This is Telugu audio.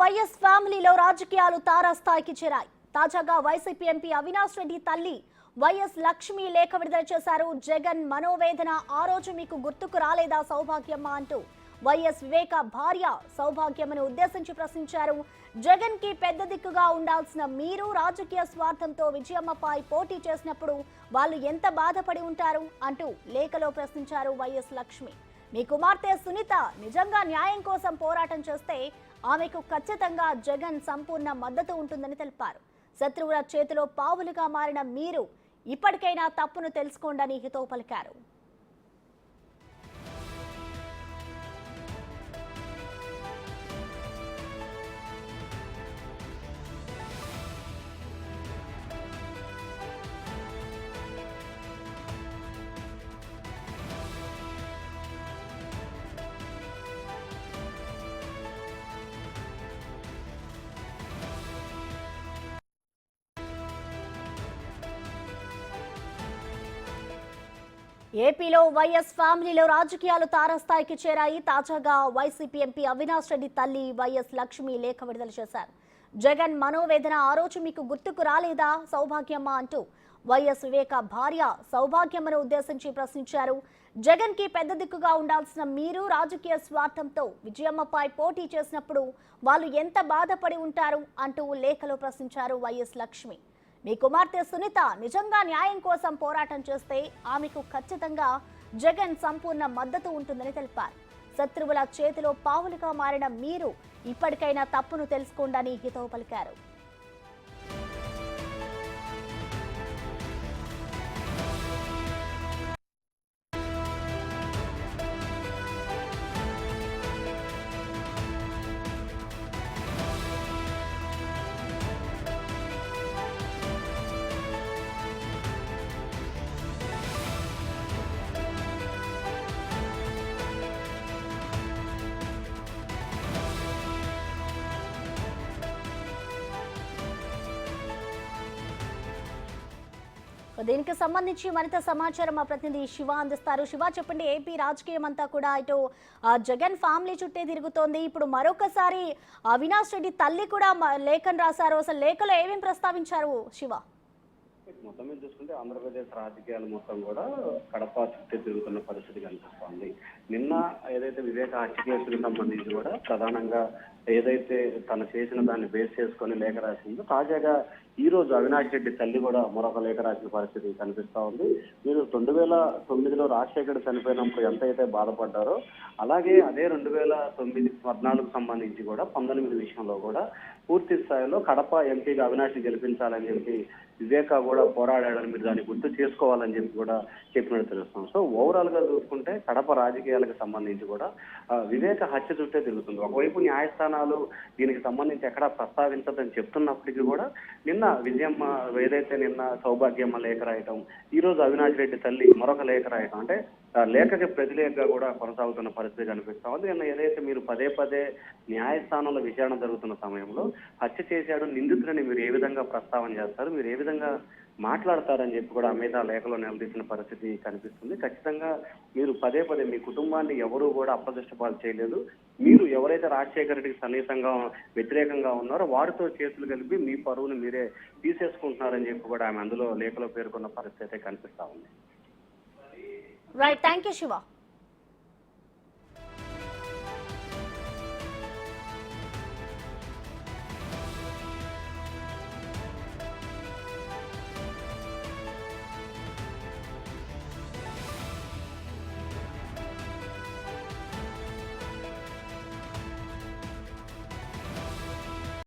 వైఎస్ ఫ్యామిలీలో రాజకీయాలు తారాస్థాయికి చేరాయి. తాజాగా వైసీపీ ఎంపీ అవినాష్ రెడ్డి తల్లి వైఎస్ లక్ష్మి లేఖ విడుదల చేశారు. జగన్ మనోవేదన ఆ రోజు మీకు గుర్తుకు రాలేదా సౌభాగ్యమ్మ అంటూ వైఎస్ వివేక భార్య సౌభాగ్యమ్మను ఉద్దేశించి ప్రశ్నించారు. జగన్ కి పెద్ద దిక్కుగా ఉండాల్సిన మీరు రాజకీయ స్వార్థంతో విజయమ్మపై పోటీ చేసినప్పుడు వాళ్ళు ఎంత బాధపడి ఉంటారు అంటూ లేఖలో ప్రశ్నించారు వైఎస్ లక్ష్మి. మీ కుమార్తె సునీత నిజంగా న్యాయం కోసం పోరాటం చేస్తే ఆమెకు ఖచ్చితంగా జగన్ సంపూర్ణ మద్దతు ఉంటుందని తెలిపారు. శత్రువుల చేతిలో పావులుగా మారిన మీరు ఇప్పటికైనా తప్పును తెలుసుకోండి హితవు పలికారు. ఏపీలో వైఎస్ ఫ్యామిలీలో రాజకీయాలు తారాస్థాయికి చేరాయి. తాజాగా వైసీపీ ఎంపీ అవినాష్ రెడ్డి తల్లి వైఎస్ లక్ష్మి లేఖ విడుదల చేశారు. జగన్ మనోవేదన ఆ రోజు మీకు గుర్తుకు రాలేదా సౌభాగ్యమ్మ అంటూ వైఎస్ వివేక భార్య సౌభాగ్యమ్మను ఉద్దేశించి ప్రశ్నించారు. జగన్ కి పెద్ద దిక్కుగా ఉండాల్సిన మీరు రాజకీయ స్వార్థంతో విజయమ్మపై పోటీ చేసినప్పుడు వాళ్ళు ఎంత బాధపడి ఉంటారు అంటూ లేఖలో ప్రశ్నించారు వైఎస్ లక్ష్మి. మీ కుమార్తె సునీత నిజంగా న్యాయం కోసం పోరాటం చేస్తే ఆమెకు ఖచ్చితంగా జగన్ సంపూర్ణ మద్దతు ఉంటుందని తెలిపారు. శత్రువుల చేతిలో పావులుగా మారిన మీరు ఇప్పటికైనా తప్పును తెలుసుకోండి హితవు పలికారు. దీనికి సంబంధించి మరింత సమాచారం మా ప్రతినిధి శివ అందిస్తారు. శివ, చెప్పండి. ఏపీ రాజకీయం అంతా కూడా ఇటు జగన్ ఫ్యామిలీ చుట్టే తిరుగుతోంది. ఇప్పుడు మరొకసారి అవినాష్ రెడ్డి తల్లి కూడా లేఖను రాశారు. అసలు లేఖలో ఏమేమి ప్రస్తావించారు శివ? మొత్తం మీద చూసుకుంటే ఆంధ్రప్రదేశ్ రాజకీయాలు మొత్తం కూడా కడప చుట్టే తిరుగుతున్న పరిస్థితి కనిపిస్తోంది. నిన్న ఏదైతే వివేక హత్య కేసుకు సంబంధించి కూడా ప్రధానంగా ఏదైతే తను చేసిన దాన్ని బేస్ చేసుకొని లేఖ రాసిందో, తాజాగా ఈ రోజు అవినాష్ రెడ్డి తల్లి కూడా మరొక లేఖ రాసిన పరిస్థితి కనిపిస్తా ఉంది. మీరు 2009లో రాజశేఖర్ చనిపోయినప్పుడు ఎంతైతే బాధపడ్డారో, అలాగే అదే 2014 సంబంధించి కూడా 19 విషయంలో కూడా పూర్తి స్థాయిలో కడప ఎంపీగా అవినాష్ గెలిపించాలని చెప్పి వివేక కూడా పోరాడాడని మీరు దాన్ని గుర్తు చేసుకోవాలని చెప్పి కూడా చెప్పినట్టు తెలుస్తాం. సో ఓవరాల్ గా చూసుకుంటే కడప రాజకీయాలకు సంబంధించి కూడా వివేక హత్య చుట్టే తిరుగుతుంది. ఒకవైపు న్యాయస్థానాలు దీనికి సంబంధించి ఎక్కడా ప్రస్తావించదని చెప్తున్నప్పటికీ కూడా నిన్న విజయమ్మ ఏదైతే నిన్న సౌభాగ్యమ్మ లేఖ రాయటం, ఈ రోజు అవినాష్ రెడ్డి తల్లి మరొక లేఖ రాయటం, అంటే లేఖకి ప్రతిలేఖగా కూడా కొనసాగుతున్న పరిస్థితి కనిపిస్తా ఉంది. నిన్న ఏదైతే మీరు పదే పదే న్యాయస్థానంలో విచారణ జరుగుతున్న సమయంలో హత్య చేశాడు నిందితులని మీరు ఏ విధంగా ప్రస్తావన చేస్తారు, మీరు ఏ విధంగా మాట్లాడతారని చెప్పి కూడా మీద లేఖలో నిలదీసిన పరిస్థితి కనిపిస్తుంది. ఖచ్చితంగా మీరు పదే పదే మీ కుటుంబాన్ని ఎవరూ కూడా అప్రదిష్టపాలు చేయలేదు, మీరు ఎవరైతే రాజశేఖర రెడ్డికి సన్నిహితంగా వ్యతిరేకంగా ఉన్నారో వారితో చేతులు కలిపి మీ పరువును మీరే తీసేసుకుంటున్నారని చెప్పి కూడా ఆమె అందులో లేఖలో పేర్కొన్న పరిస్థితి కనిపిస్తా ఉంది. Right, thank you Shiva.